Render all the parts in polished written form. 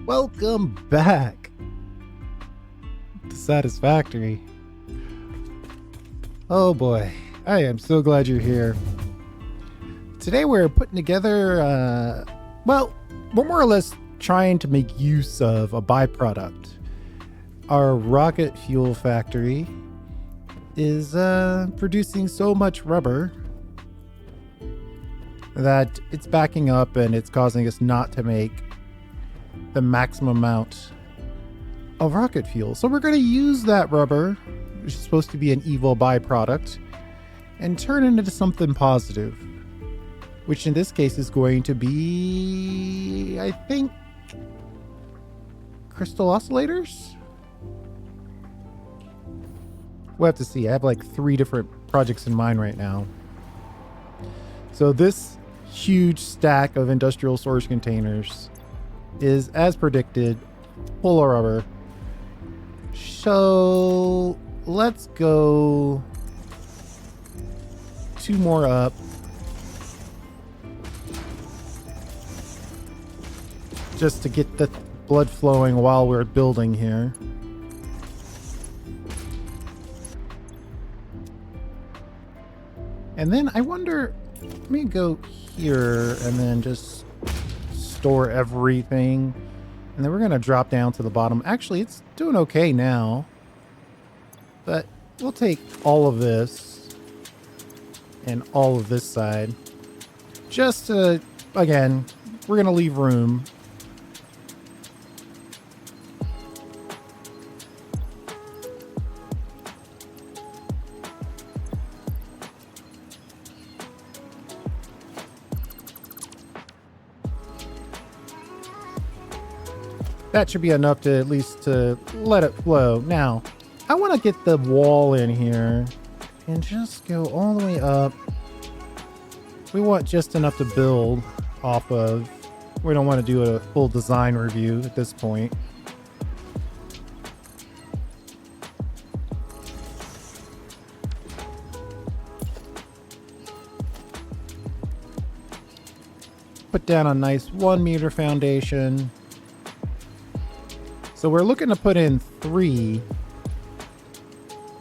Welcome back to Satisfactory. Oh boy, I am so glad you're here. Today we're putting together, we're more or less trying to make use of a byproduct. Our rocket fuel factory is producing so much rubber that it's backing up and it's causing us not to make the maximum amount of rocket fuel. So we're going to use that rubber, which is supposed to be an evil byproduct, and turn it into something positive, which in this case is going to be, I think, crystal oscillators? We'll have to see. I have like 3 different projects in mind right now. So this huge stack of industrial storage containers is, as predicted, full of rubber. So let's go 2 more up. Just to get the blood flowing while we're building here. And then I wonder, let me go here and then just store everything. And then we're going to drop down to the bottom. Actually, it's doing okay now. But we'll take all of this and all of this side. Just to, again, we're going to leave room. That should be enough to at least to let it flow. Now, I want to get the wall in here and just go all the way up. We want just enough to build off of. We don't want to do a full design review at this point. Put down a nice 1 meter foundation. So we're looking to put in 3.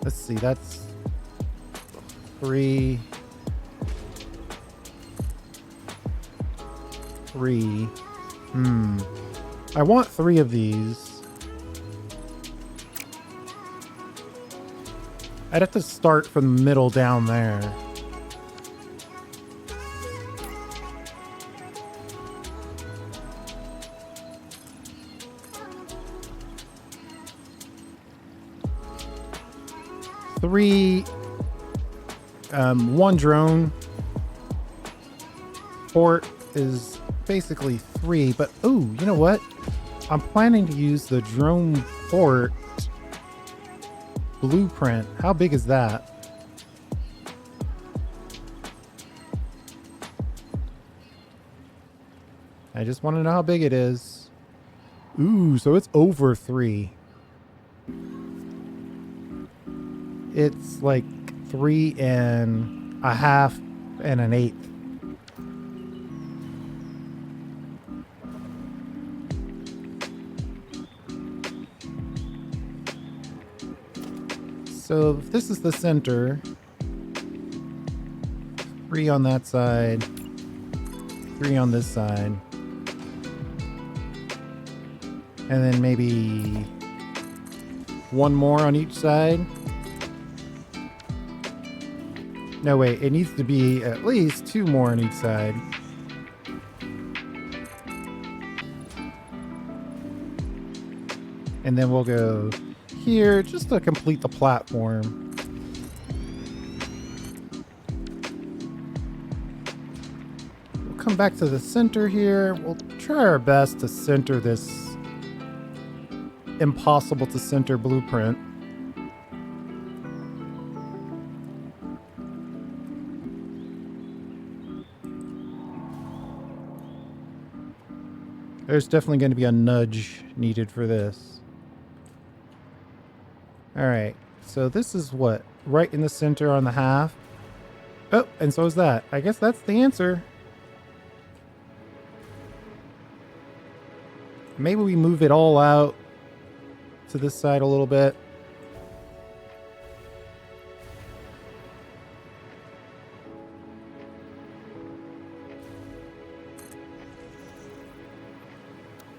Let's see, that's 3. 3. I want 3 of these. I'd have to start from the middle down there. One drone port is basically 3, but oh, you know what? I'm planning to use the drone port blueprint. How big is that? I just want to know how big it is. Ooh, so it's over 3. It's like 3 and a half and an 1/8. So if this is the center, 3 on that side, 3 on this side, and then maybe 1 more on each side. No, wait, it needs to be at least 2 more on each side. And then we'll go here just to complete the platform. We'll come back to the center here. We'll try our best to center this impossible to center blueprint. There's definitely going to be a nudge needed for this. All right, so this is what? Right in the center on the half. Oh, and so is that. I guess that's the answer. Maybe we move it all out to this side a little bit.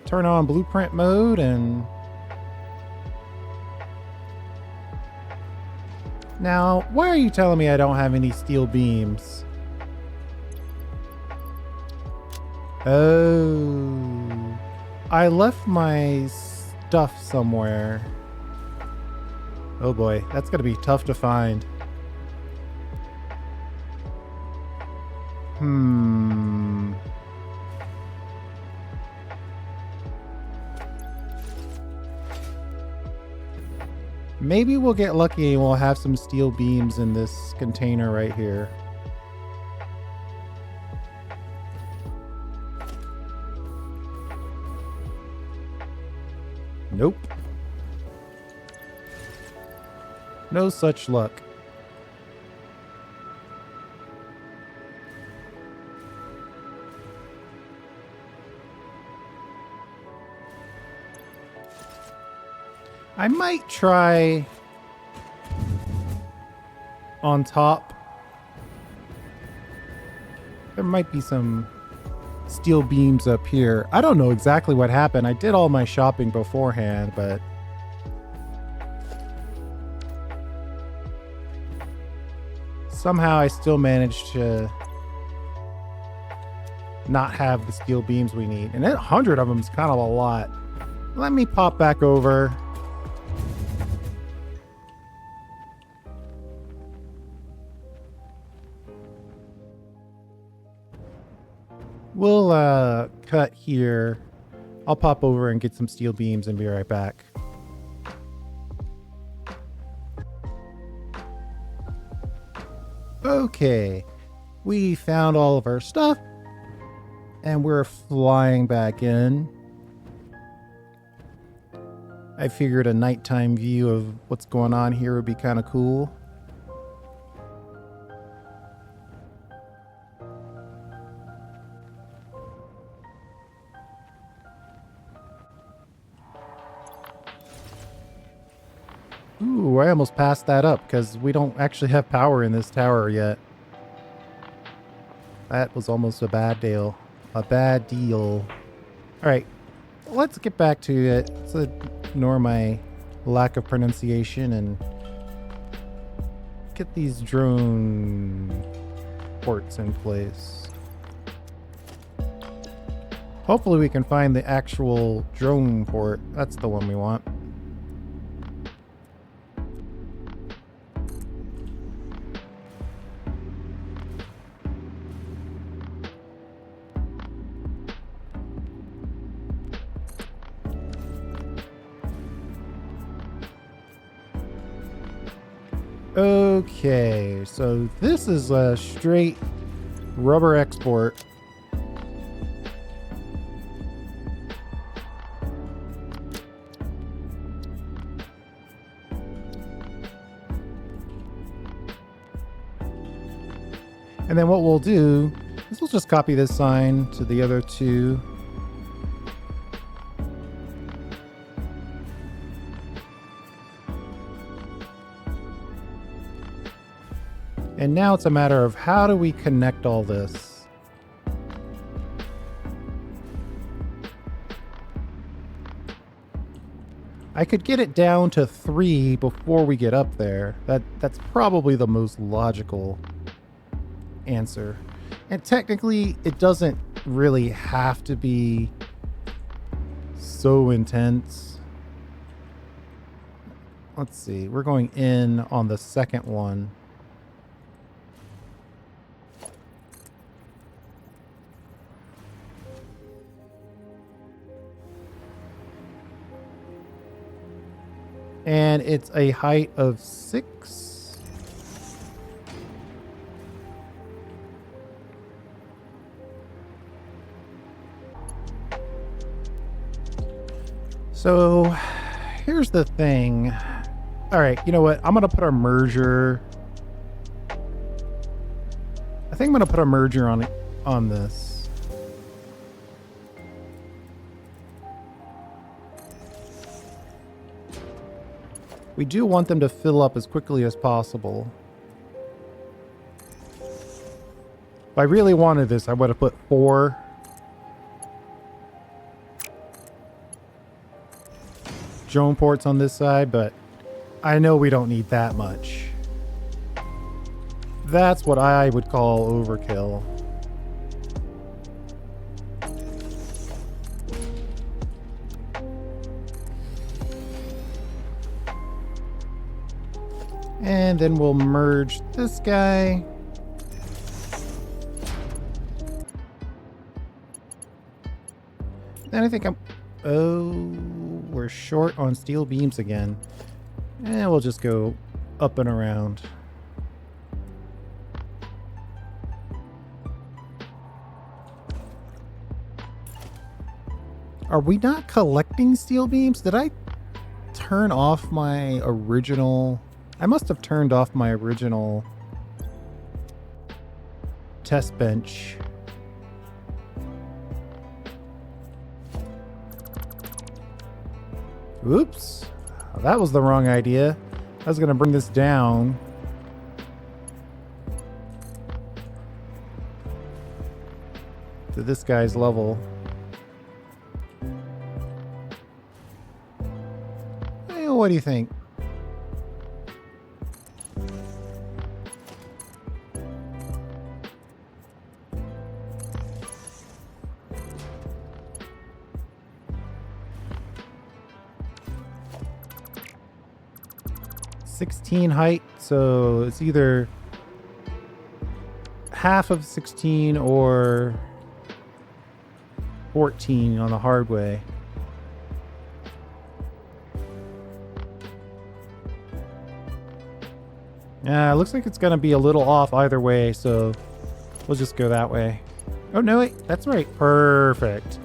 Turn on blueprint mode and... Now, why are you telling me I don't have any steel beams? Oh, I left my stuff somewhere. Oh boy, that's gonna be tough to find. Maybe we'll get lucky and we'll have some steel beams in this container right here. Nope. No such luck. I might try on top. There might be some steel beams up here. I don't know exactly what happened. I did all my shopping beforehand, but somehow I still managed to not have the steel beams we need. And 100 of them is kind of a lot. Let me pop back over. We'll cut here. I'll pop over and get some steel beams and be right back. Okay, we found all of our stuff and we're flying back in. I figured a nighttime view of what's going on here would be kind of cool. Ooh, I almost passed that up because we don't actually have power in this tower yet. That was almost a bad deal. A bad deal. Alright, let's get back to it. Let's ignore my lack of pronunciation and get these drone ports in place. Hopefully we can find the actual drone port. That's the one we want. Okay, so this is a straight rubber export. And then what we'll do is we'll just copy this sign to the other two. And now it's a matter of how do we connect all this? I could get it down to 3 before we get up there. That's probably the most logical answer. And technically, it doesn't really have to be so intense. Let's see. We're going in on the second one. And it's a height of 6. So here's the thing. All right, you know what? I'm going to put a merger. I think I'm going to put a merger on this. We do want them to fill up as quickly as possible. If I really wanted this, I would have put 4 drone ports on this side, but I know we don't need that much. That's what I would call overkill. And then we'll merge this guy. Then I think oh, we're short on steel beams again. And we'll just go up and around. Are we not collecting steel beams? Did I turn off my original... I must have turned off my original test bench. Oops. That was the wrong idea. I was going to bring this down. To this guy's level. Hey, what do you think? Height, so it's either half of 16 or 14 on the hard way. Yeah, it looks like it's gonna be a little off either way, so we'll just go that way. Oh no, wait, that's right. Perfect.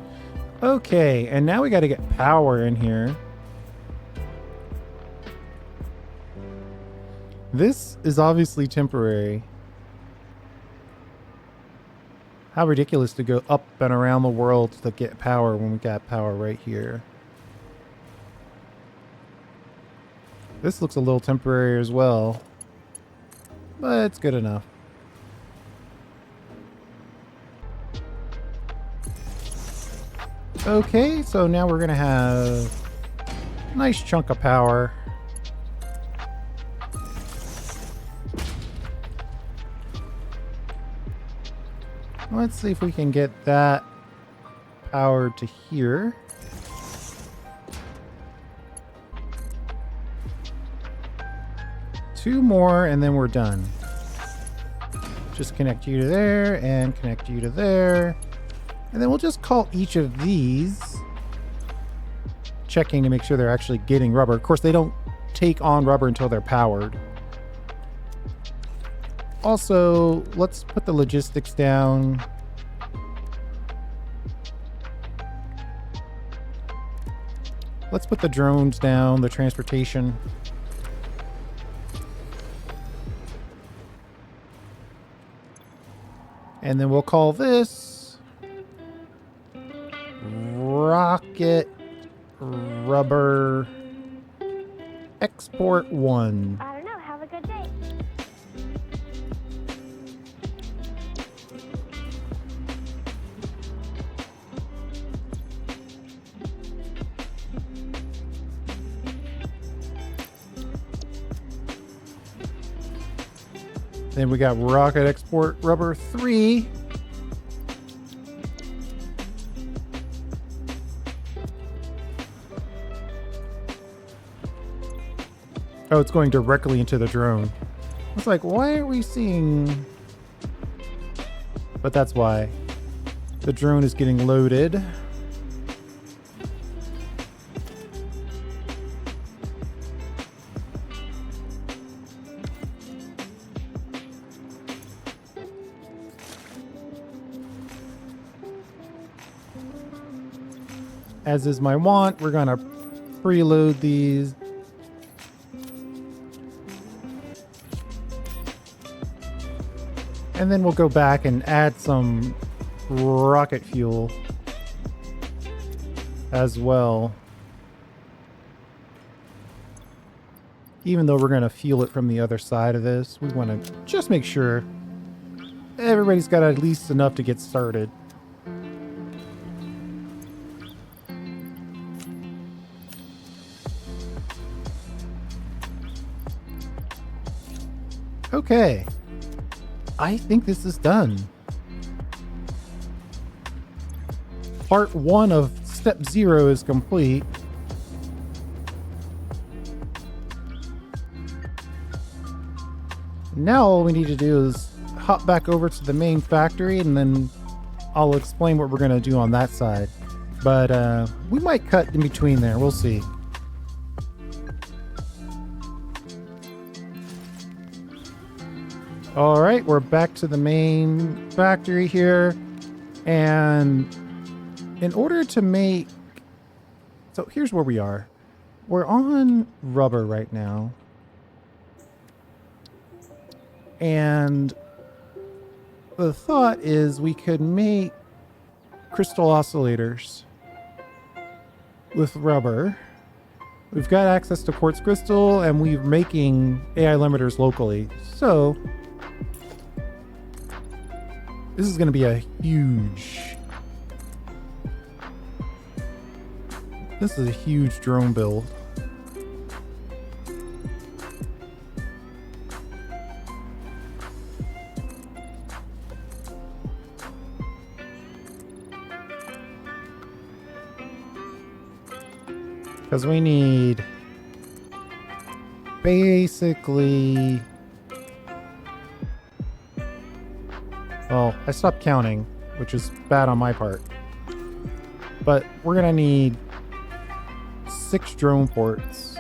Okay, and now we got to get power in here. This is obviously temporary. How ridiculous to go up and around the world to get power when we got power right here. This looks a little temporary as well, but it's good enough. Okay, so now we're gonna have a nice chunk of power. Let's see if we can get that powered to here. Two more and then we're done. Just connect you to there and connect you to there. And then we'll just call each of these, checking to make sure they're actually getting rubber. Of course, they don't take on rubber until they're powered. Also, let's put the logistics down. Let's put the drones down, the transportation. And then we'll call this Rocket Rubber Export 1. I don't know. Have a good day. Then we got Rocket Export Rubber 3. Oh, it's going directly into the drone. It's like, why aren't we seeing... But that's why. The drone is getting loaded. As is my want, we're gonna preload these. And then we'll go back and add some rocket fuel as well. Even though we're going to fuel it from the other side of this, we want to just make sure everybody's got at least enough to get started. Okay. I think this is done. Part 1 of step 0 is complete. Now all we need to do is hop back over to the main factory, and then I'll explain what we're going to do on that side. But we might cut in between there. We'll see. All right, we're back to the main factory here. And in order to make... So here's where we are. We're on rubber right now. And the thought is we could make crystal oscillators with rubber. We've got access to quartz crystal, and we're making AI limiters locally. So this is going to be a huge... This is a huge drone build. Because we need basically... Well, I stopped counting, which is bad on my part. But we're going to need 6 drone ports.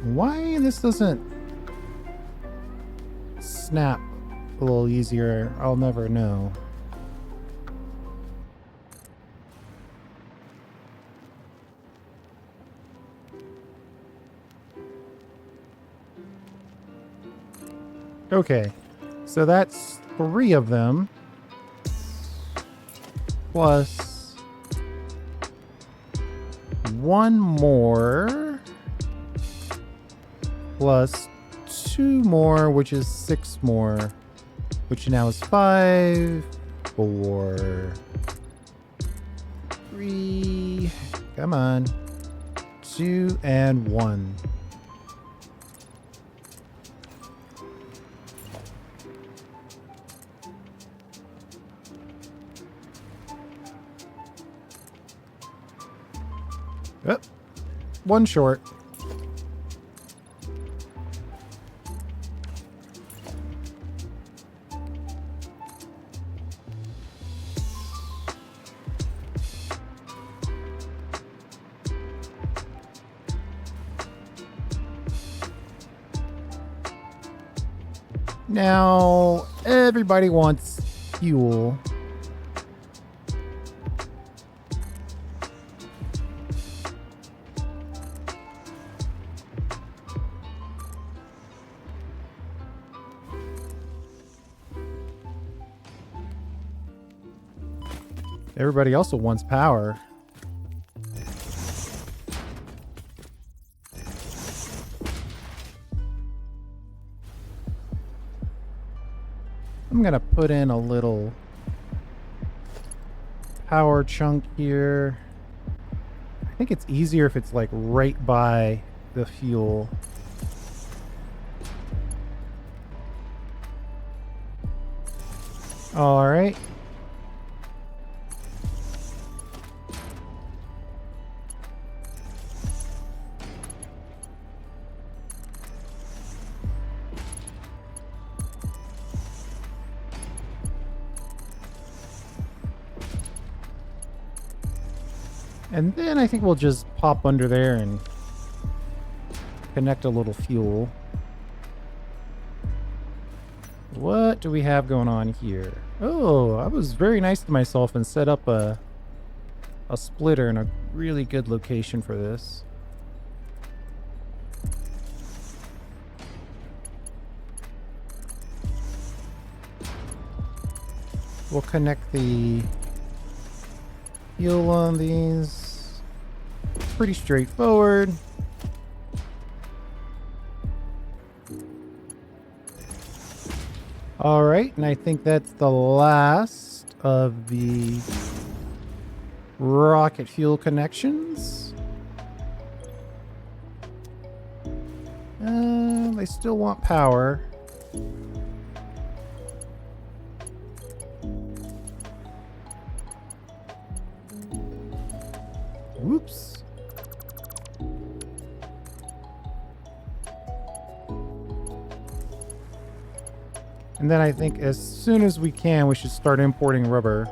Why this doesn't snap a little easier, I'll never know. Okay, so that's 3 of them, plus 1 more, plus 2 more, which is 6 more, which now is 5, 4, 3, come on, 2, and 1. Oh, 1 short. Now, everybody wants fuel. Everybody also wants power. I'm gonna put in a little power chunk here. I think it's easier if it's like right by the fuel. All right. And then I think we'll just pop under there and connect a little fuel. What do we have going on here? Oh, I was very nice to myself and set up a splitter in a really good location for this. We'll connect the heel on these. Pretty straightforward. All right, and I think that's the last of the rocket fuel connections. They still want power. Whoops. And then I think as soon as we can, we should start importing rubber.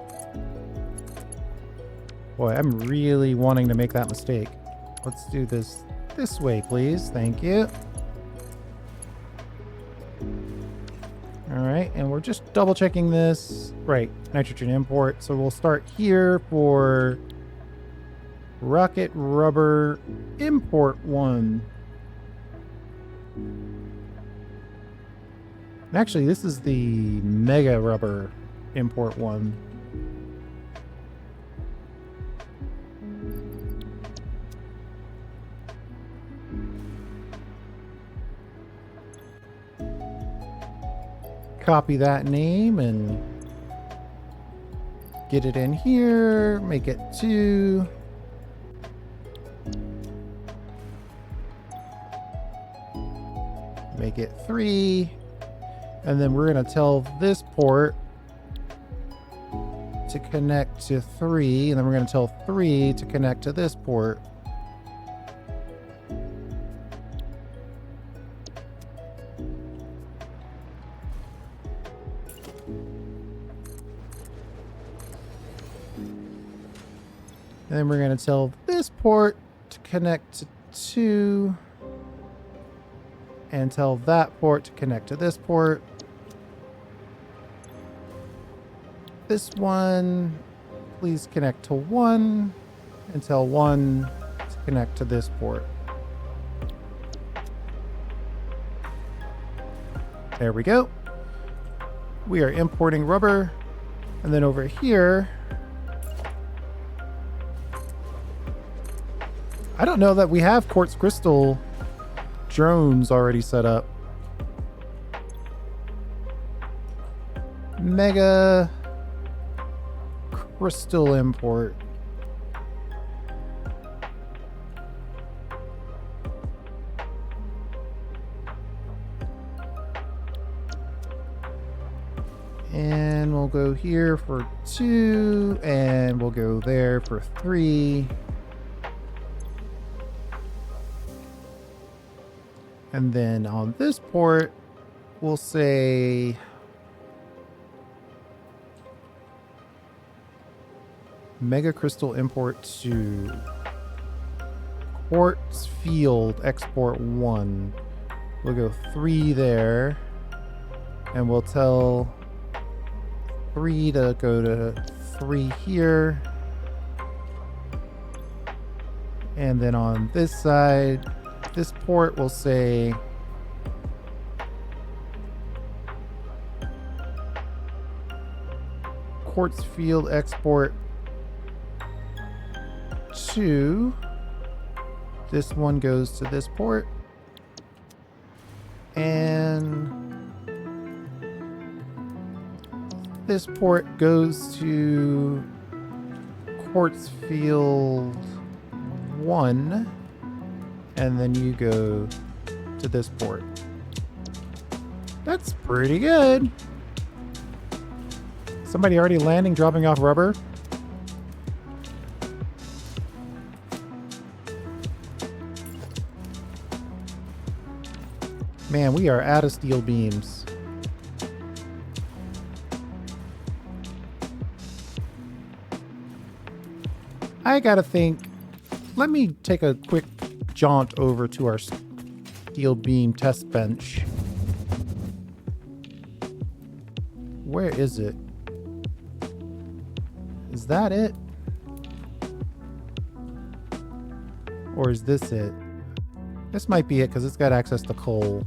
Boy, I'm really wanting to make that mistake. Let's do this way, please. Thank you. All right, and we're just double checking this. Right, nitrogen import. So we'll start here for rocket rubber import 1. And actually, this is the mega rubber import 1. Copy that name and get it in here. Make it 2. Make it 3. And then we're going to tell this port to connect to 3. And then we're going to tell 3 to connect to this port. And then we're going to tell this port to connect to 2. And tell that port to connect to this port. This one, please connect to 1. And tell 1 to connect to this port. There we go. We are importing rubber. And then over here, I don't know that we have quartz crystal drones already set up. Mega crystal import. And we'll go here for 2, and we'll go there for 3. And then on this port, we'll say mega crystal import 2. Quartz field export 1. We'll go 3 there. And we'll tell 3 to go to 3 here. And then on this side, this port will say quartz field export 2. This one goes to this port. And this port goes to quartz field 1. And then you go to this port. That's pretty good. Somebody already landing, dropping off rubber. Man, we are out of steel beams. I gotta think. Let me take a quick jaunt over to our steel beam test bench. Where is it? Is that it? Or is this it? This might be it because it's got access to coal.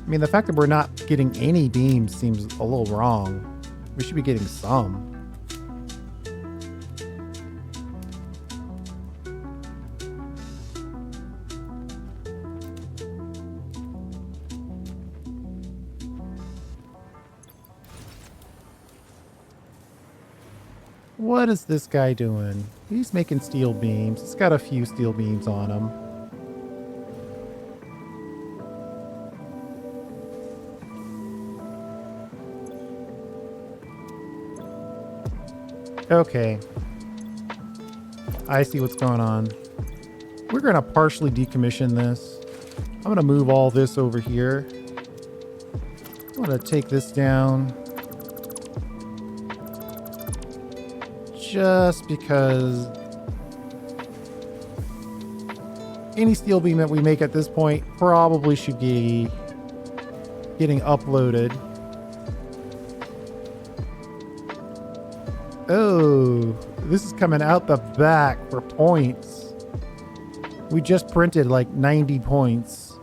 I mean, the fact that we're not getting any beams seems a little wrong. We should be getting some. What is this guy doing? He's making steel beams. He's got a few steel beams on him. Okay. I see what's going on. We're going to partially decommission this. I'm going to move all this over here. I'm going to take this down. Just because any steel beam that we make at this point probably should be getting uploaded. Oh, this is coming out the back for points. We just printed like 90 points.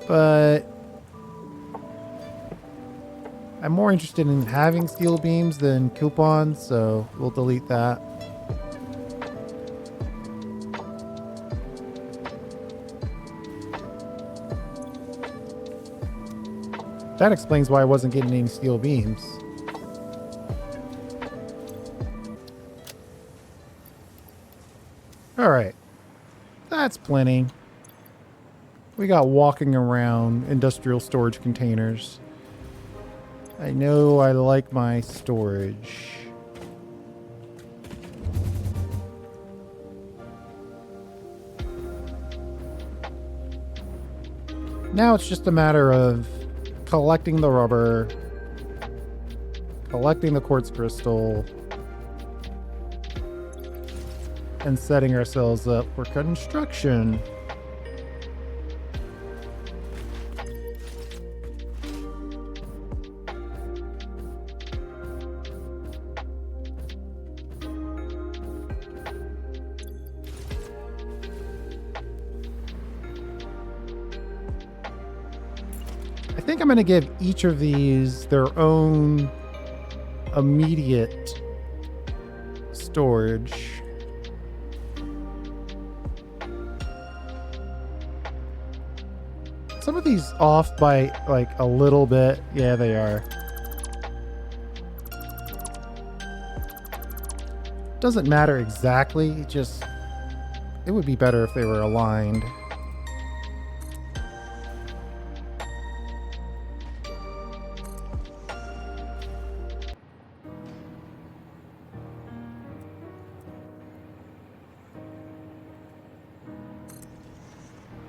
But I'm more interested in having steel beams than coupons, so we'll delete that. That explains why I wasn't getting any steel beams. All right, that's plenty. We got walking around industrial storage containers. I know I like my storage. Now it's just a matter of collecting the rubber, collecting the quartz crystal, and setting ourselves up for construction. I think I'm going to give each of these their own immediate storage. Some of these off by like a little bit. Yeah, they are. Doesn't matter exactly, just it would be better if they were aligned.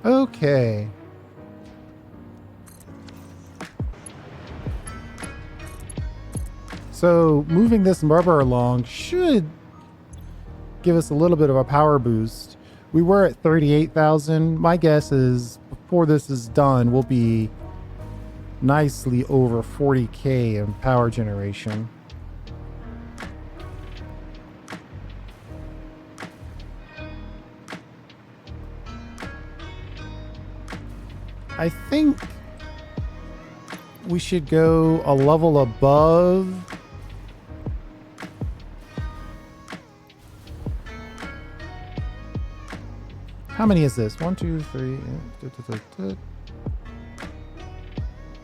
Okay. So moving this rubber along should give us a little bit of a power boost. We were at 38,000. My guess is before this is done, we'll be nicely over 40K in power generation. I think we should go a level above. How many is this? 1, 2, 3,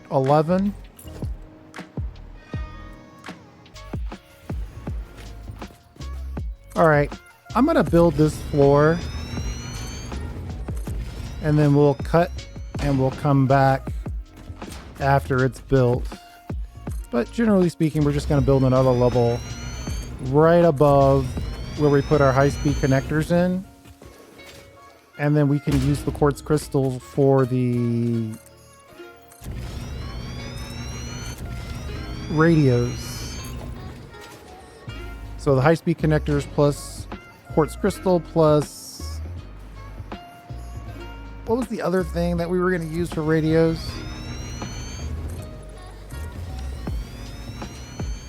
11. All right, I'm gonna build this floor and then we'll cut and we'll come back after it's built. But generally speaking, we're just going to build another level right above where we put our high-speed connectors in. And then we can use the quartz crystal for the radios. So the high-speed connectors plus quartz crystal plus... What was the other thing that we were going to use for radios?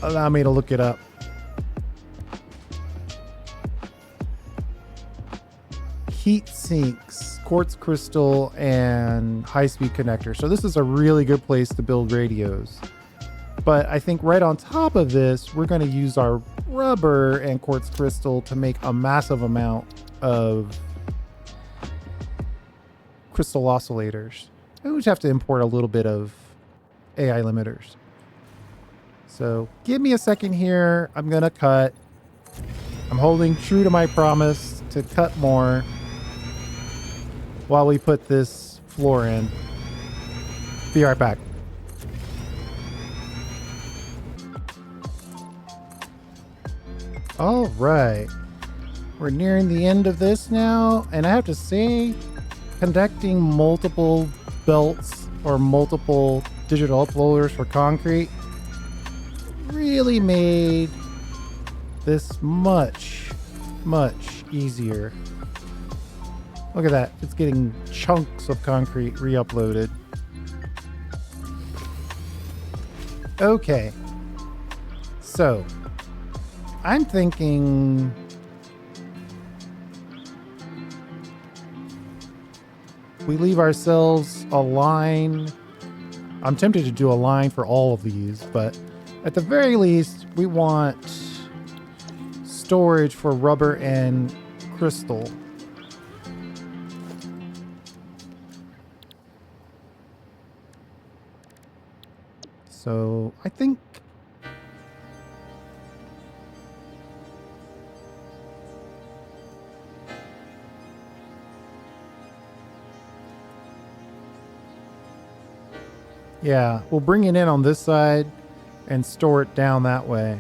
Allow me to look it up. Heat sinks. quartz crystal and high-speed connector. So this is a really good place to build radios. But I think right on top of this, we're going to use our rubber and quartz crystal to make a massive amount of crystal oscillators. And we just have to import a little bit of AI limiters. So give me a second here. I'm going to cut. I'm holding true to my promise to cut more while we put this floor in. Be right back. All right. We're nearing the end of this now. And I have to say, connecting multiple belts or multiple digital uploaders for concrete really made this much easier. Look at that. It's getting chunks of concrete re-uploaded. Okay. So, I'm thinking we leave ourselves a line. I'm tempted to do a line for all of these, but at the very least, we want storage for rubber and crystal. So I think yeah, we'll bring it in on this side and store it down that way.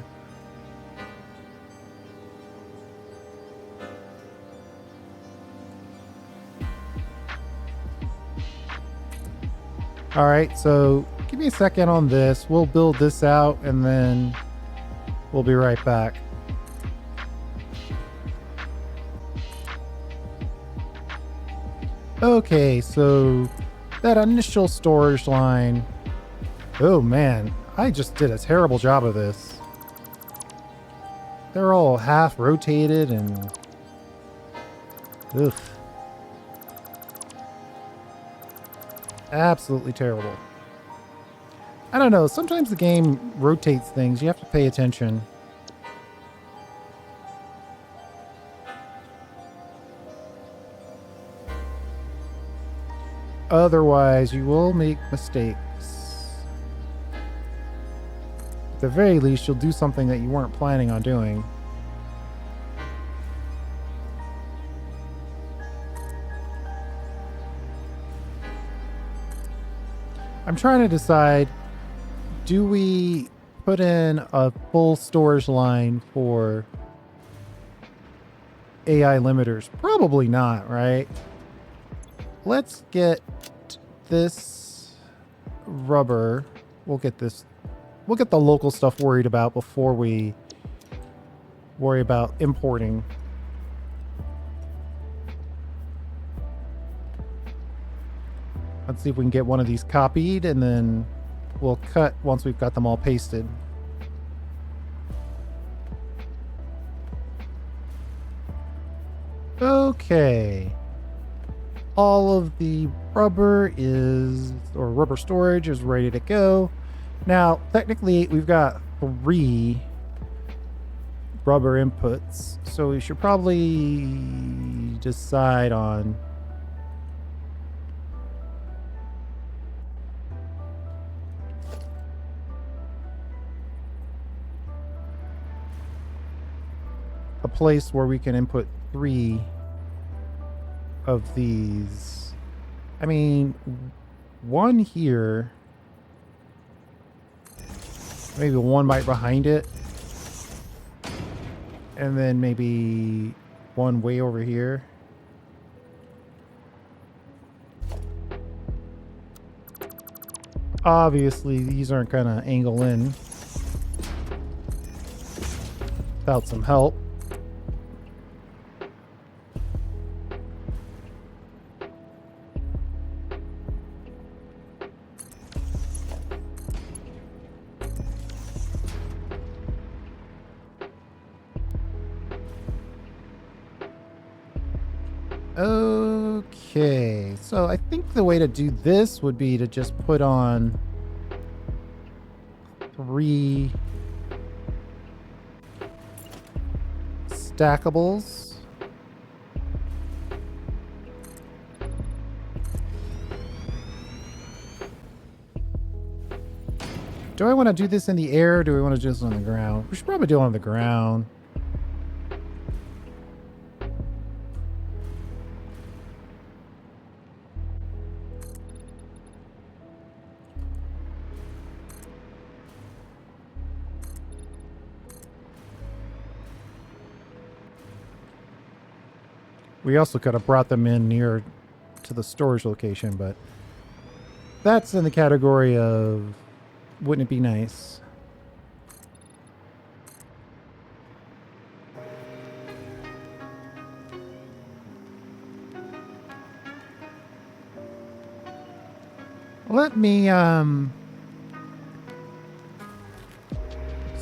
All right, so give me a second on this. We'll build this out and then we'll be right back. Okay, so that initial storage line. Oh man, I just did a terrible job of this. They're all half rotated and ugh. Absolutely terrible. I don't know, sometimes the game rotates things. You have to pay attention. Otherwise, you will make mistakes. At the very least, you'll do something that you weren't planning on doing. I'm trying to decide, do we put in a full storage line for AI limiters? Probably not, right? Let's get this rubber. We'll get the local stuff worried about before we worry about importing. Let's see if we can get one of these copied, and then we'll cut once we've got them all pasted. Okay. All of the rubber rubber storage is ready to go. Now, technically, we've got 3 rubber inputs, so we should probably decide on a place where we can input 3 of these. I mean, one here, maybe one right behind it, and then maybe one way over here. Obviously, these aren't gonna angle in without some help. Okay, so I think the way to do this would be to just put on 3 stackables. Do I want to do this in the air, or do we want to do this on the ground? We should probably do it on the ground. We also could have brought them in near to the storage location, but that's in the category of wouldn't it be nice? Let me, so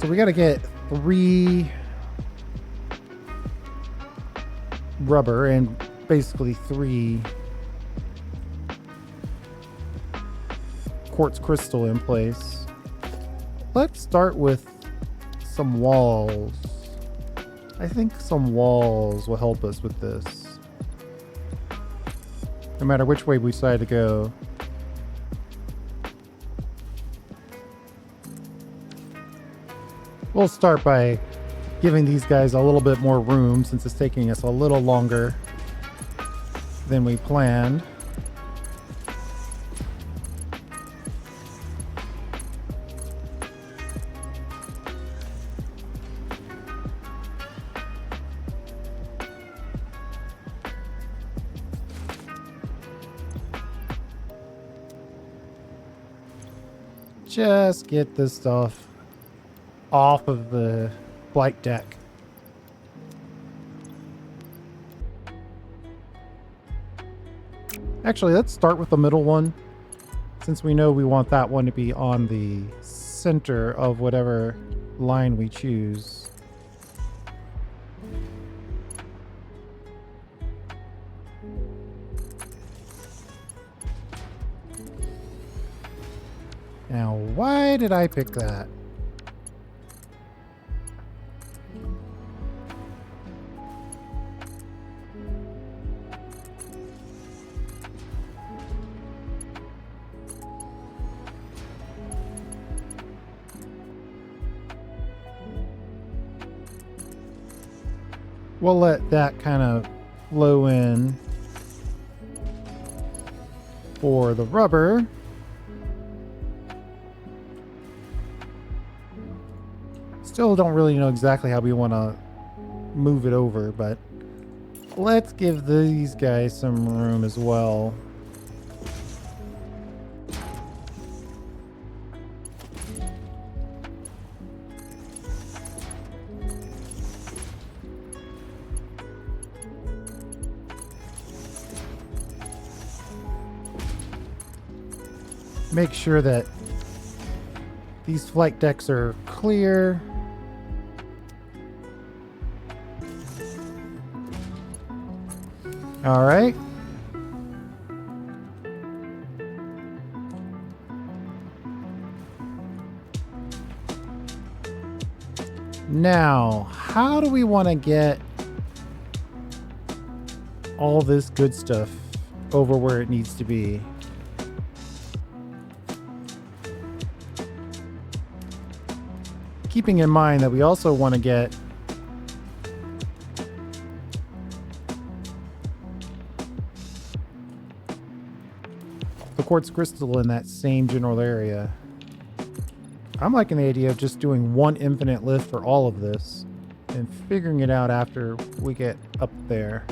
we got to get 3 rubber and basically 3 quartz crystal in place. Let's start with some walls. I think some walls will help us with this, no matter which way we decide to go. We'll start by giving these guys a little bit more room, since it's taking us a little longer than we planned. Just get this stuff off of the flight deck. Actually, let's start with the middle one, since we know we want that one to be on the center of whatever line we choose. Now, why did I pick that? We'll let that kind of flow in for the rubber. Still don't really know exactly how we want to move it over, but let's give these guys some room as well. Make sure that these flight decks are clear. All right. Now, how do we want to get all this good stuff over where it needs to be? Keeping in mind that we also want to get the quartz crystal in that same general area. I'm liking the idea of just doing one infinite lift for all of this and figuring it out after we get up there.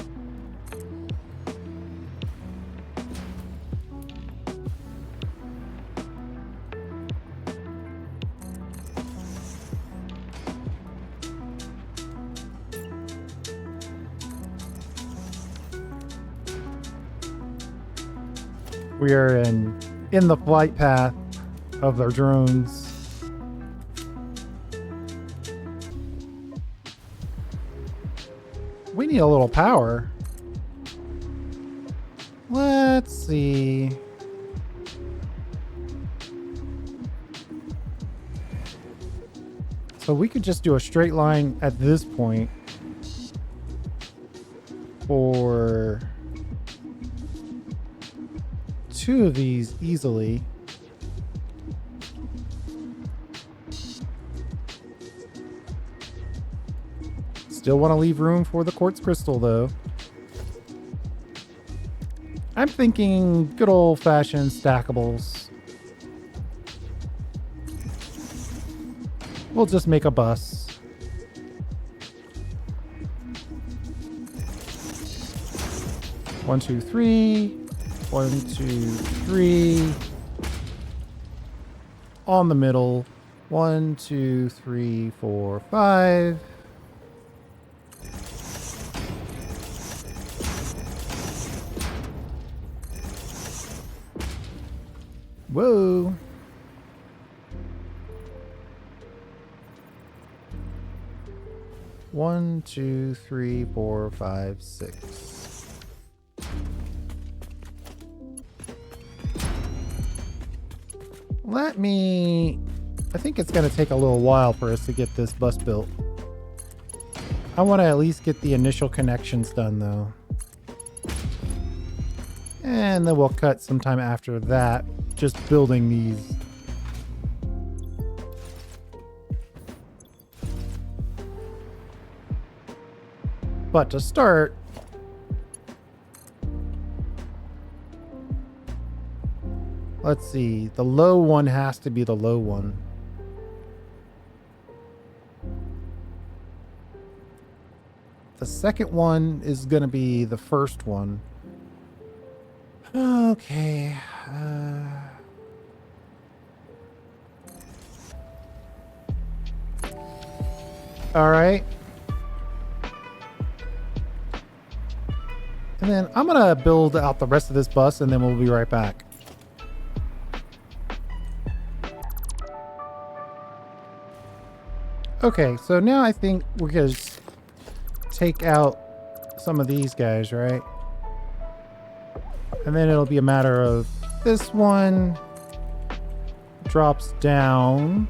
We are in the flight path of their drones. We need a little power. Let's see. So we could just do a straight line at this point for 2 of these easily. Still want to leave room for the quartz crystal though. I'm thinking good old-fashioned stackables. We'll just make a bus. One, two, three. 1, 2, 3. On the middle. 1, 2, 3, 4, 5. Whoa. One, two, three, 4, 5, 6. I think it's going to take a little while for us to get this bus built. I want to at least get the initial connections done though. And then we'll cut sometime after that, just building these. But to start, let's see, the low one has to be the low one. The second one is going to be the first one. Okay. All right. And then I'm going to build out the rest of this bus and then we'll be right back. Okay, so now I think we're going to take out some of these guys, right? And then it'll be a matter of this one drops down.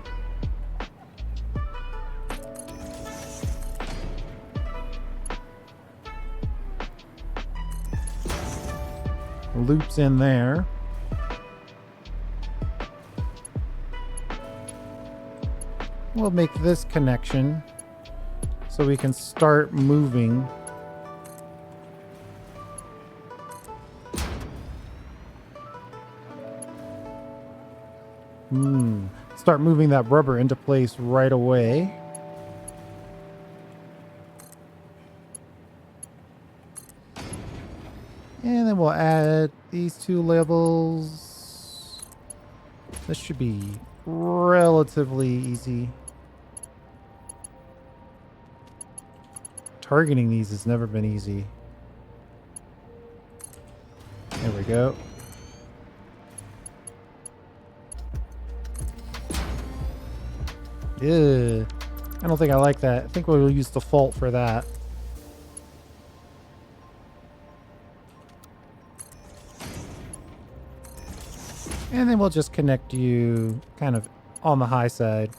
Loops in there. We'll make this connection so we can start moving. Start moving that rubber into place right away. And then we'll add these 2 levels. This should be relatively easy. Targeting these has never been easy. There we go. Ew. I don't think I like that. I think we'll use default for that. And then we'll just connect you kind of on the high side.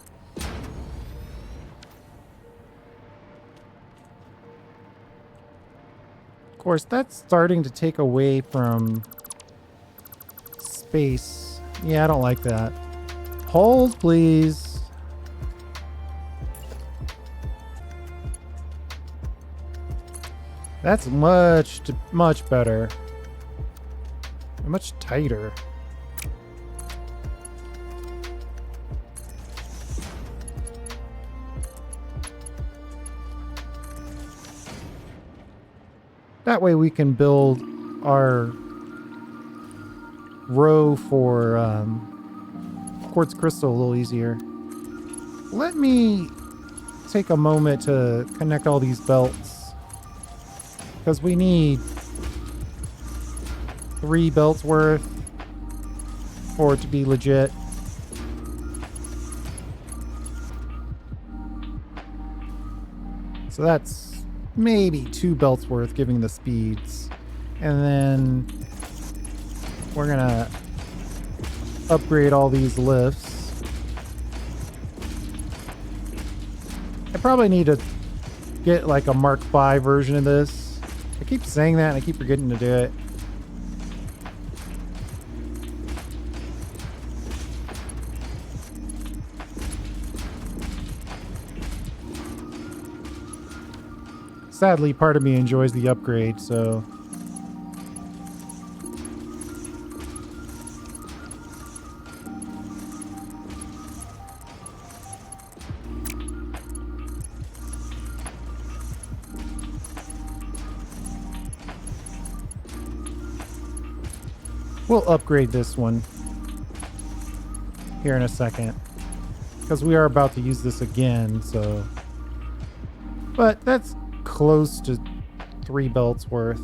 Of course, that's starting to take away from space. Yeah, I don't like that. Hold, please. That's much better. Much tighter. That way we can build our row for quartz crystal a little easier. Let me take a moment to connect all these belts. Because we need 3 belts worth for it to be legit. So that's maybe 2 belts worth giving the speeds. And then we're gonna upgrade all these lifts. I probably need to get like a Mark V version of this. I keep saying that and I keep forgetting to do it. Sadly, part of me enjoys the upgrade, so... We'll upgrade this one here in a second, because we are about to use this again, so... But that's close to 3 belts worth.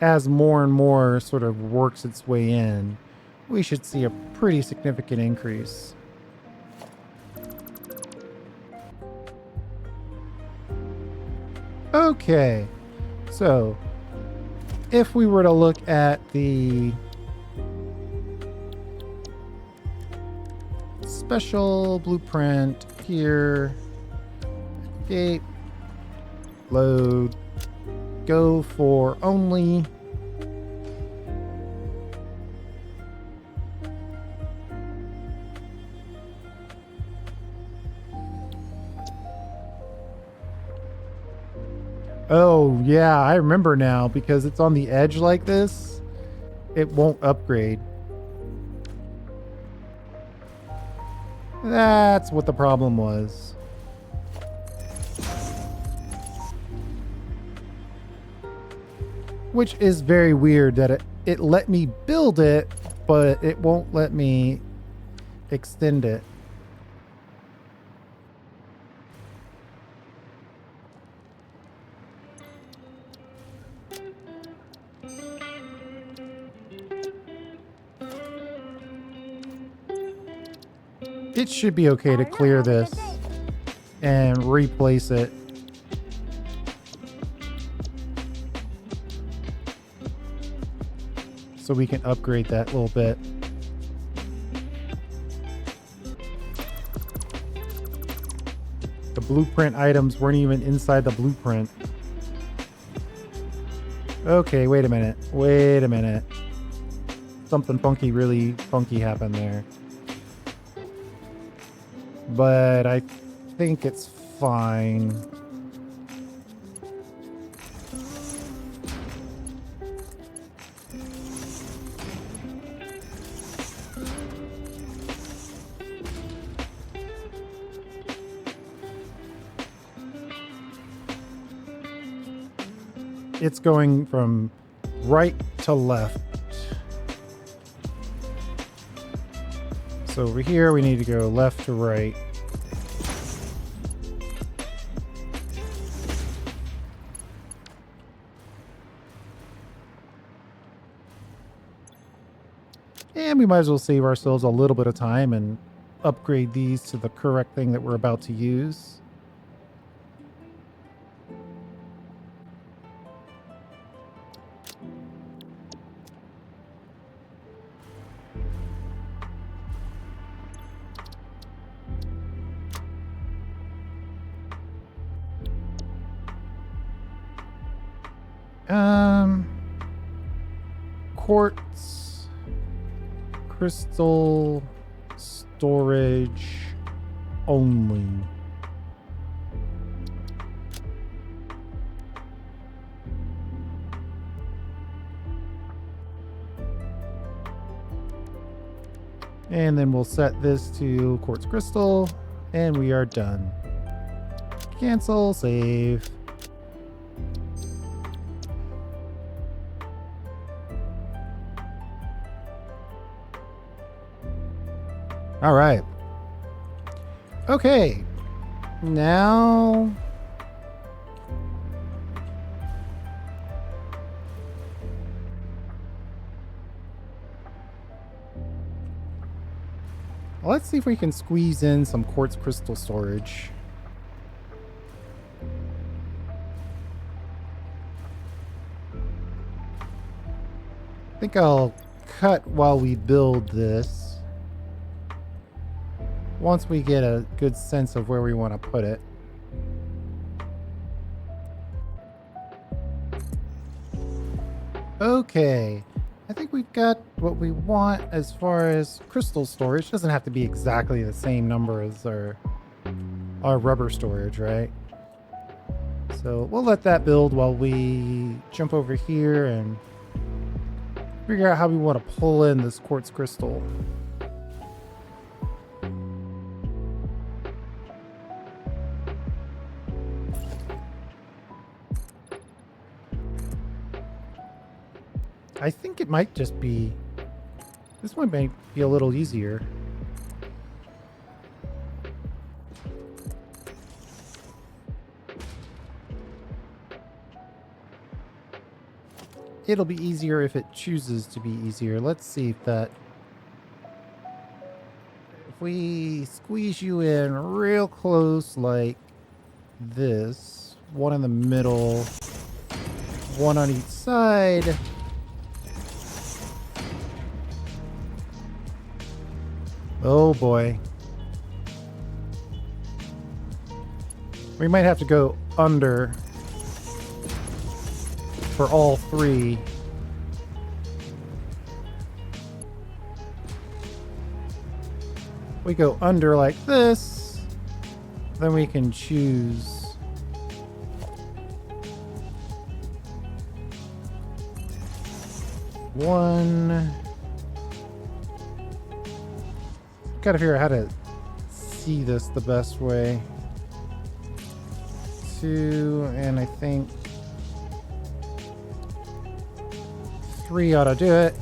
As more and more sort of works its way in, we should see a pretty significant increase. Okay, so if we were to look at the special blueprint here, gate, load, go for only. Oh, yeah, I remember now, because it's on the edge like this, it won't upgrade. That's what the problem was. Which is very weird that it let me build it, but it won't let me extend it. It should be okay to clear this and replace it. So we can upgrade that a little bit. The blueprint items weren't even inside the blueprint. Okay, wait a minute. Wait a minute. Something funky, really funky happened there. But I think it's fine. It's going from right to left. So over here, we need to go left to right. And we might as well save ourselves a little bit of time and upgrade these to the correct thing that we're about to use. Quartz, crystal, storage only. And then we'll set this to quartz crystal, and we are done. Cancel, save. All right. Okay. Now Let's see if we can squeeze in some quartz crystal storage. I think I'll cut while we build this. Once we get a good sense of where we want to put it. Okay. I think we've got what we want as far as crystal storage. Doesn't have to be exactly the same number as our rubber storage, right? So we'll let that build while we jump over here and figure out how we want to pull in this quartz crystal. I think it might just be... This one might be a little easier. It'll be easier if it chooses to be easier. Let's see if that... If we squeeze you in real close like this, one in the middle, one on each side... Oh boy. We might have to go under for all three. We go under like this, then we can choose. One. Gotta figure out how to see this the best way. Two, and I think three ought to do it.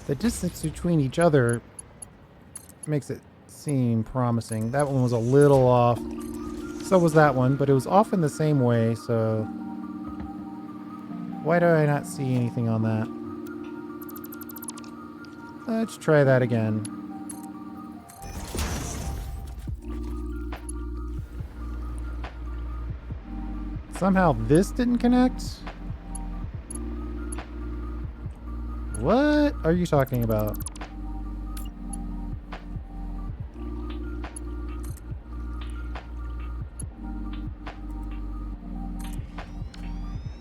The distance between each other makes it seem promising. That one was a little off. So was that one, but it was off in the same way, so... Why do I not see anything on that? Let's try that again. Somehow this didn't connect? What are you talking about?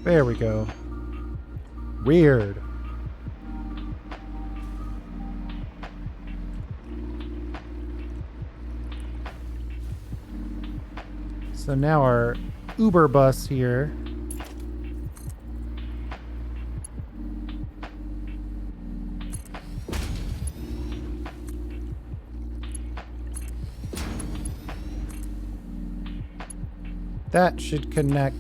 There we go. Weird. So now our Uber bus here. That should connect.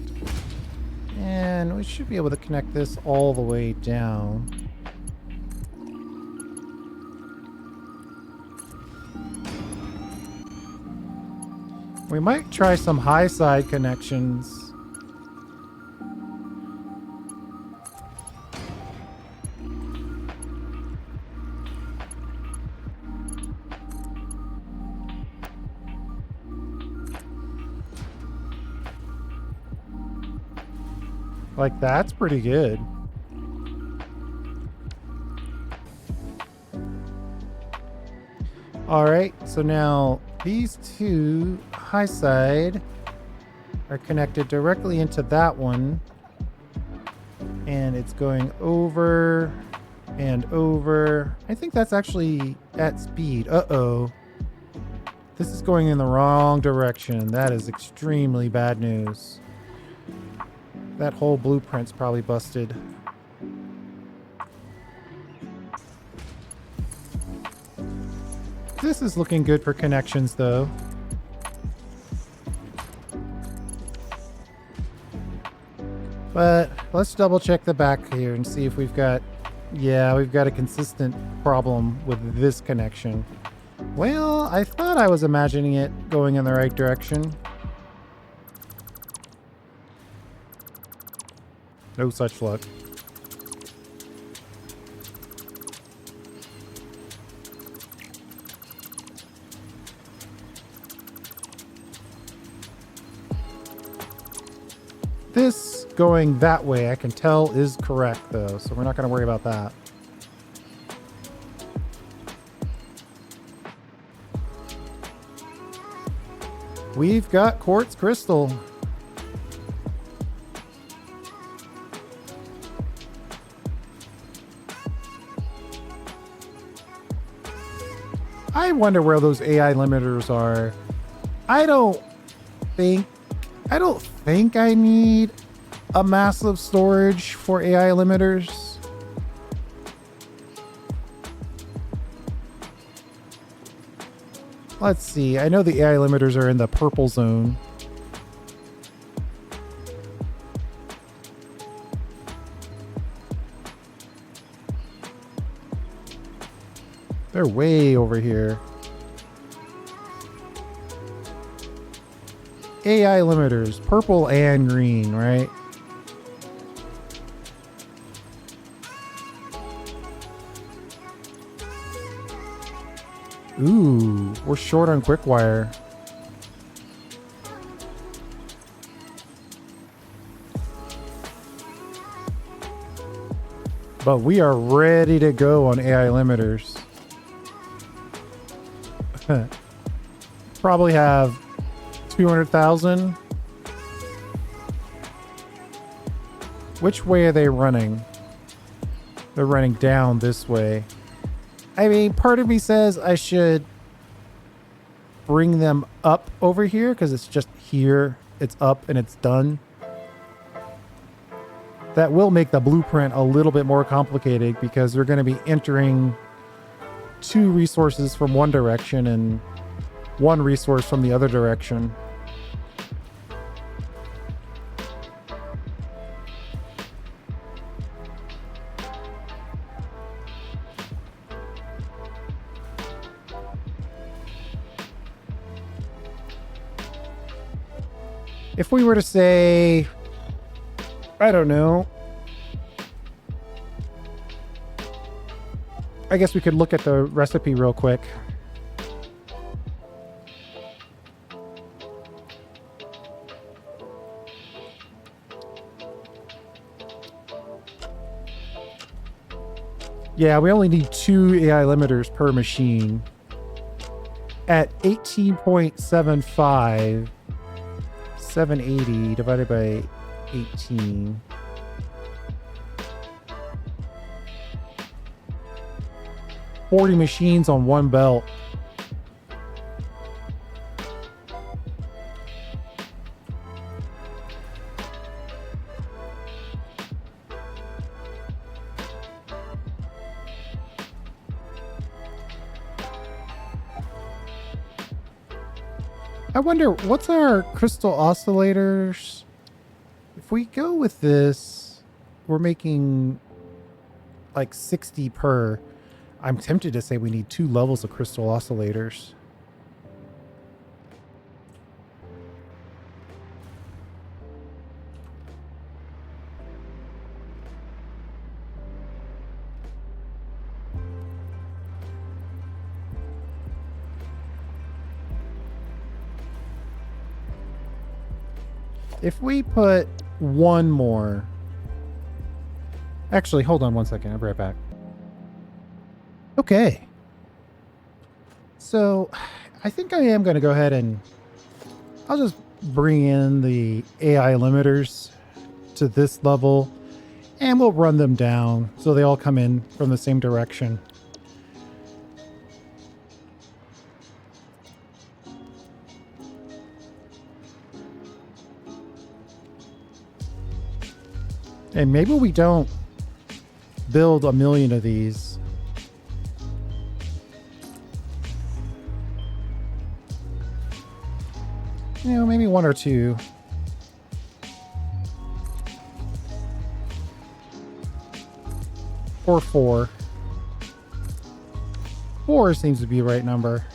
And we should be able to connect this all the way down. We might try some high side connections. Like, that's pretty good. Alright, so now these two high side are connected directly into that one. And it's going over and over. I think that's actually at speed. Uh-oh. This is going in the wrong direction. That is extremely bad news. That whole blueprint's probably busted. This is looking good for connections, though. But let's double check the back here and see if we've got... Yeah, we've got a consistent problem with this connection. Well, I thought I was imagining it going in the right direction. No such luck. This going that way, I can tell, is correct, though, so we're not going to worry about that. We've got quartz crystal. I wonder where those AI limiters are. I don't think I need a massive storage for AI limiters. Let's see. I know the AI limiters are in the purple zone. They're way over here. AI limiters, purple and green, right? Ooh, we're short on quick wire. But we are ready to go on AI limiters. Probably have 200,000. Which way are they running? They're running down this way. I mean, part of me says I should bring them up over here because it's just here. It's up and it's done. That will make the blueprint a little bit more complicated because they're going to be entering 2 resources from one direction and 1 resource from the other direction. If we were to say, I don't know, I guess we could look at the recipe real quick. Yeah, we only need 2 AI limiters per machine. At 18.75, 780 divided by 18. $40 machines on 1 belt. I wonder, what's our crystal oscillators? If we go with this, we're making like 60 per. I'm tempted to say we need 2 levels of crystal oscillators. If we put 1 more... Actually, hold on 1 second. I'll be right back. Okay. So, I think I am going to go ahead and... I'll just bring in the AI limiters to this level. And we'll run them down so they all come in from the same direction. And maybe we don't build 1 million of these. You know, maybe 1 or 2. Or 4. 4 seems to be the right number.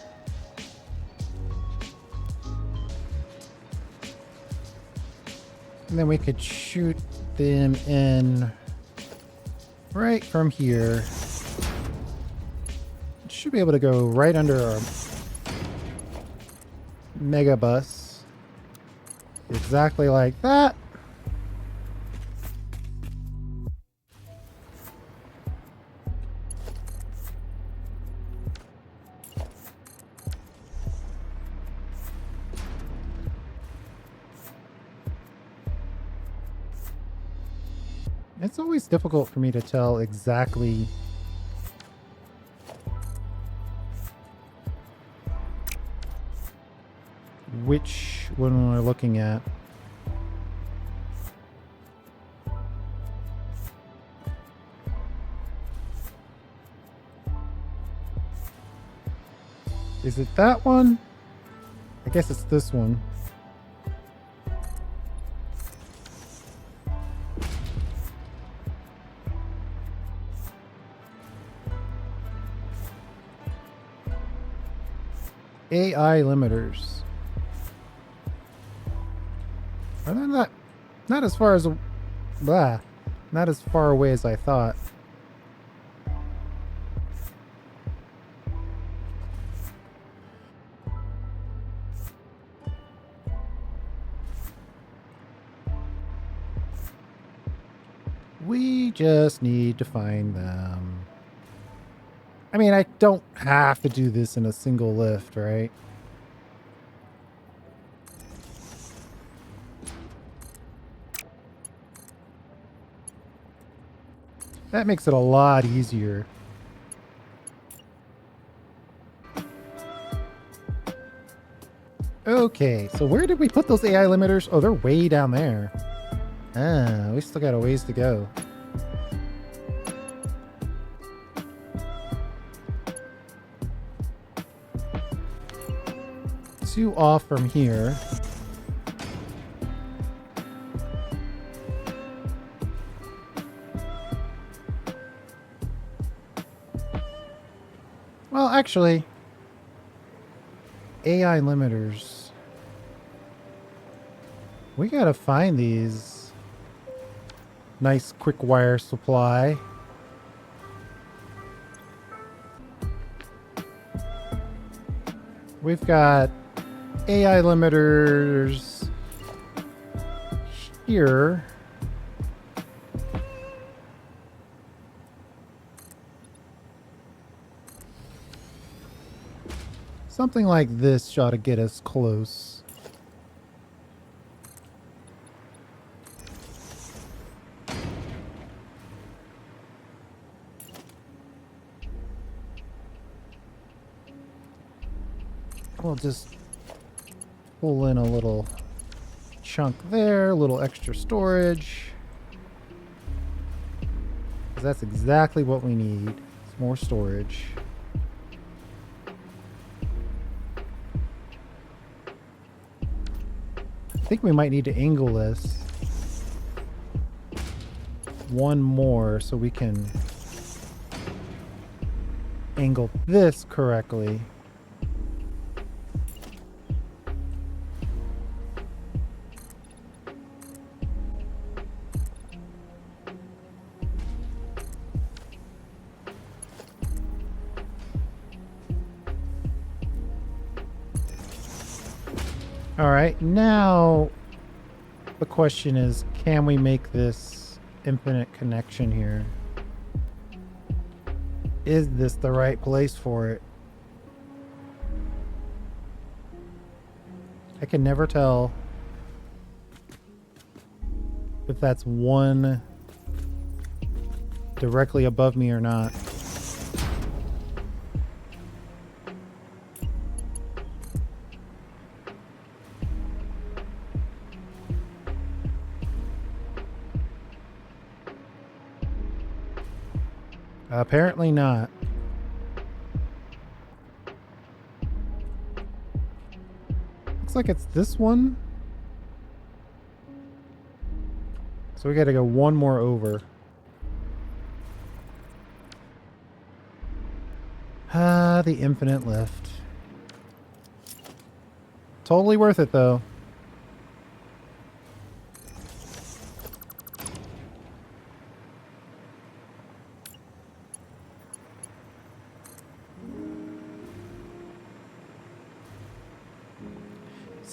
And then we could shoot them in right from here. Should be able to go right under our mega bus. Exactly like that. It's always difficult for me to tell exactly which one we're looking at. Is it that one? I guess it's this one. AI limiters. Are they not as far as blah, not as far away as I thought. We just need to find them. I mean, I don't have to do this in a single lift, right? That makes it a lot easier. Okay, so where did we put those AI limiters? Oh, they're way down there. Ah, we still got a ways to go. 2 off from here. Well, actually, AI limiters. We gotta find these. Nice quick wire supply. We've got AI limiters here. Something like this ought to get us close. We'll just pull in a little chunk there, a little extra storage. 'Cause that's exactly what we need. It's more storage. I think we might need to angle this one more so we can angle this correctly. All right, now the question is, can we make this infinite connection here? Is this the right place for it? I can never tell if that's one directly above me or not. Apparently not. Looks like it's this one. So we gotta go one more over. Ah, the infinite lift. Totally worth it though.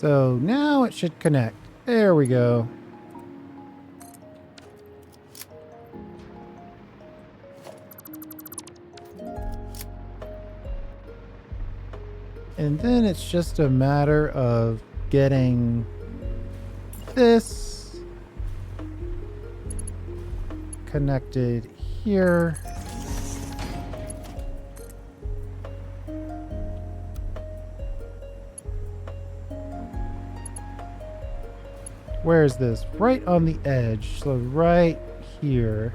So now it should connect. There we go. And then it's just a matter of getting this connected here. Where is this? Right on the edge. So right here.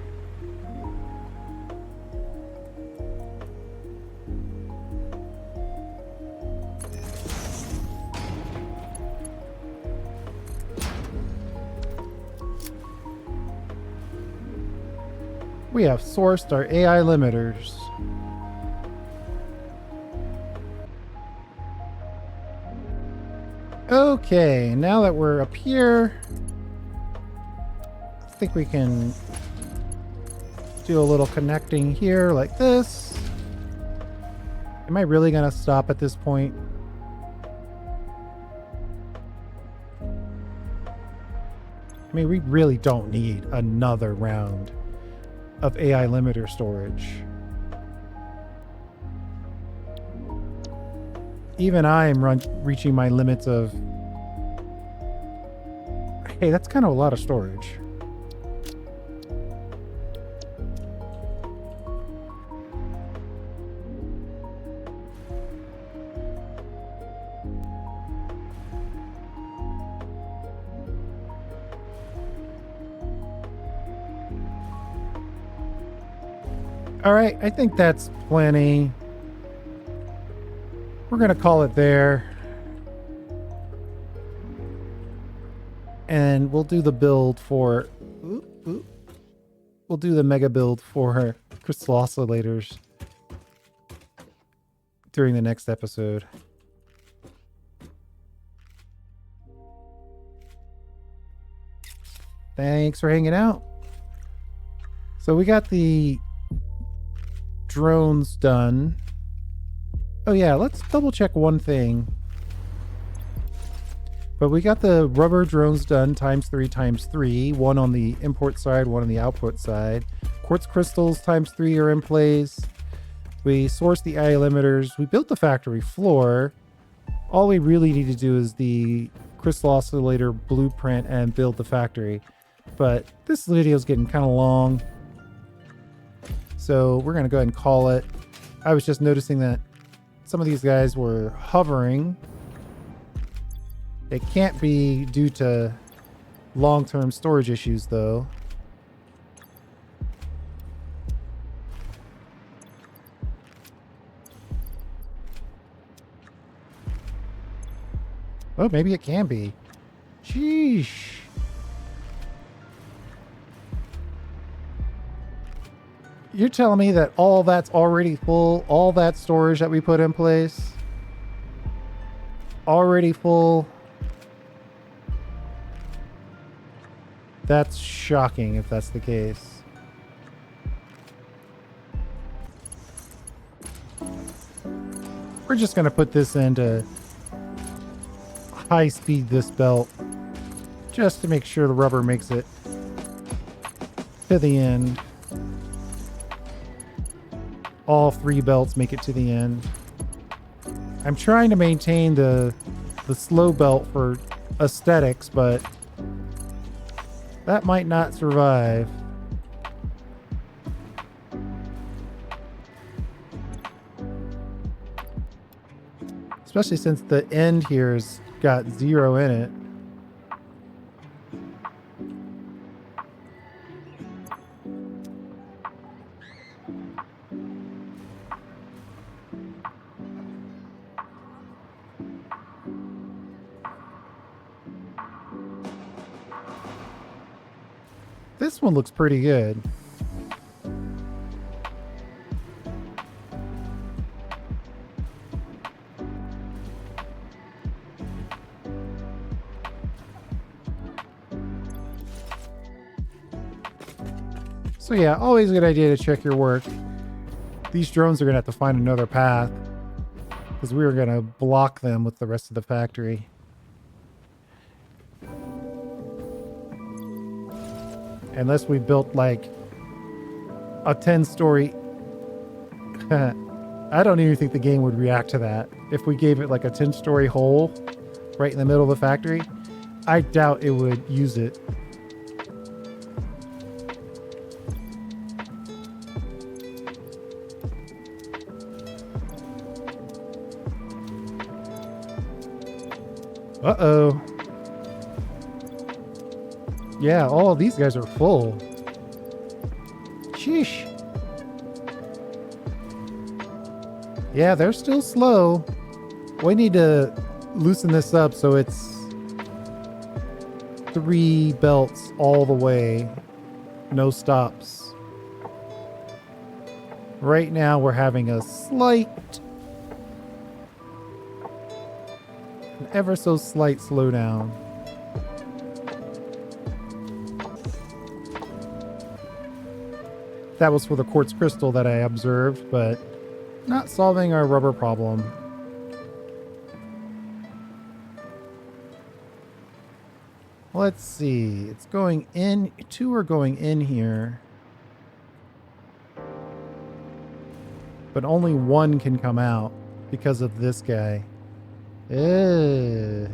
We have sourced our AI limiters. Okay, now that we're up here, I think we can do a little connecting here like this. Am I really going to stop at this point? I mean, we really don't need another round of AI limiter storage. Even I am reaching my limits of... Hey, that's kind of a lot of storage. All right, I think that's plenty. We're going to call it there. And we'll do the build for... We'll do the mega build for crystal oscillators during the next episode. Thanks for hanging out. So we got the drones done. Oh yeah, let's double check one thing. But we got the rubber drones done ×3×3, one on the import side, one on the output side. Quartz crystals ×3 are in place. We sourced the AI limiters. We built the factory floor. All we really need to do is the crystal oscillator blueprint and build the factory. But this video is getting kind of long, so we're going to go ahead and call it. I was just noticing that some of these guys were hovering. It can't be due to long-term storage issues, though. Oh, maybe it can be. Sheesh. You're telling me that all that's already full? All that storage that we put in place? Already full? That's shocking if that's the case. We're just going to put this into high speed this belt just to make sure the rubber makes it to the end. All 3 belts make it to the end. I'm trying to maintain the slow belt for aesthetics, but that might not survive. Especially since the end here has got 0 in it. This one looks pretty good. So yeah, always a good idea to check your work. These drones are going to have to find another path because we were going to block them with the rest of the factory. Unless we built like a 10-story. I don't even think the game would react to that. If we gave it like a 10-story hole right in the middle of the factory, I doubt it would use it. Uh-oh. Yeah, all of these guys are full. Sheesh. Yeah, they're still slow. We need to loosen this up so it's 3 belts all the way. No stops. Right now we're having a slight, an ever so slight slowdown. That was for the quartz crystal that I observed, but not solving our rubber problem. Let's see. It's going in. 2 are going in here. But only 1 can come out because of this guy. Ugh.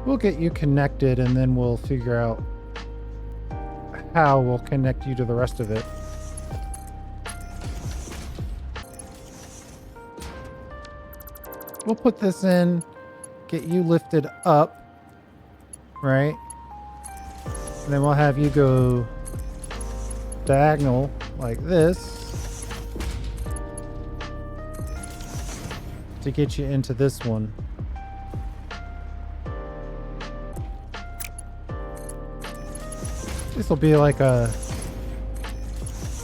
We'll get you connected and then we'll figure out how we'll connect you to the rest of it. We'll put this in, get you lifted up, right? And then we'll have you go diagonal like this to get you into this one. This will be like a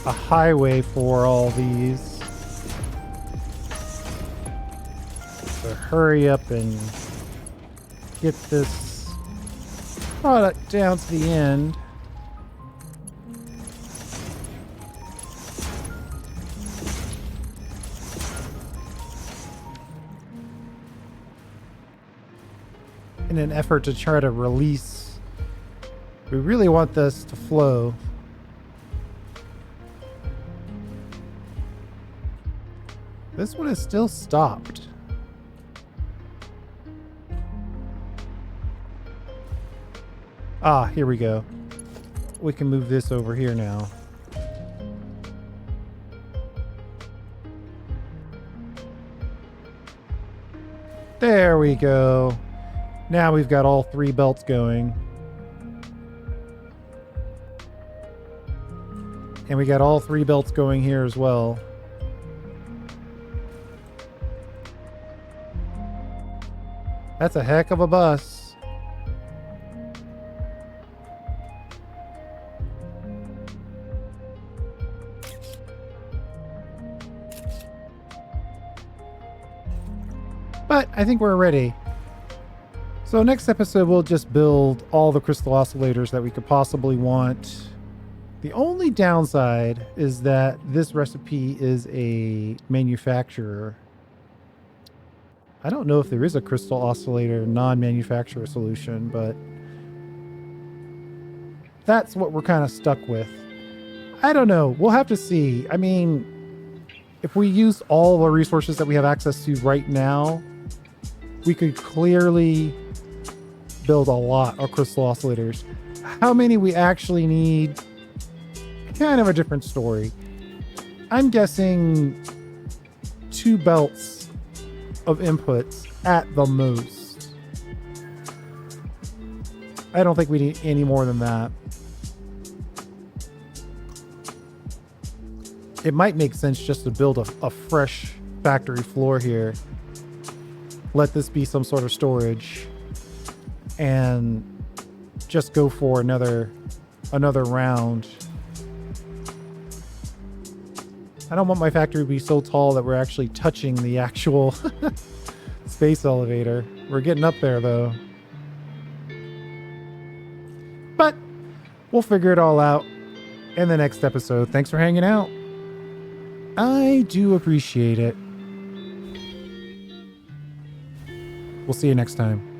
highway for all these. So hurry up and get this product down to the end. In an effort to try to release. We really want this to flow. This one is still stopped. Ah, here we go. We can move this over here now. There we go. Now we've got all 3 belts going. And we got all 3 belts going here as well. That's a heck of a bus. But I think we're ready. So next episode, we'll just build all the crystal oscillators that we could possibly want. The only downside is that this recipe is a manufacturer. I don't know if there is a crystal oscillator non-manufacturer solution, but that's what we're kind of stuck with. I don't know. We'll have to see. I mean, if we use all the resources that we have access to right now, we could clearly build a lot of crystal oscillators. How many we actually need? Kind of a different story. I'm guessing 2 belts of inputs at the most. I don't think we need any more than that. It might make sense just to build a fresh factory floor here. Let this be some sort of storage and just go for another round. I don't want my factory to be so tall that we're actually touching the actual space elevator. We're getting up there though. We'll figure it all out in the next episode. Thanks for hanging out. I do appreciate it. We'll see you next time.